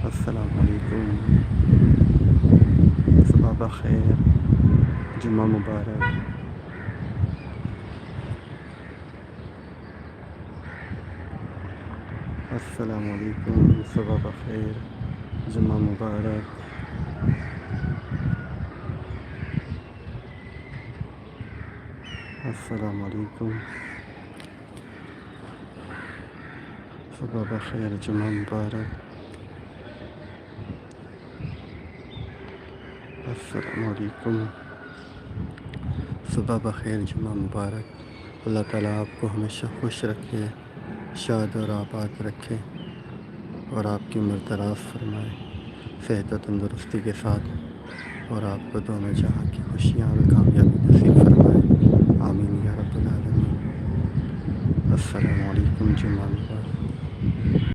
अस्सलाम वालेकुम। सुबह बख़ैर, जुम्मा मुबारक। अस्सलाम वालेकुम, सुबह बख़ैर, जुम्मा मुबारक। अस्सलाम वालेकुम, सुबह बख़ैर, जुम्मा मुबारक। अस्सलाम वालेकुम, सुबह बख़ैर, जुम्मा मुबारक। अल्लाह ताला आपको हमेशा खुश रखे, शाद और आबाद रखे और आपकी उम्र दराज़ फ़रमाए, सेहत व तंदुरुस्ती के साथ, और आपको दोनों जहाँ की खुशियाँ और कामयाबी नसीब फ़रमाए। आमीन या रब्बल आलमीन। अस्सलाम वालेकुम, जुम्मा मुबारक।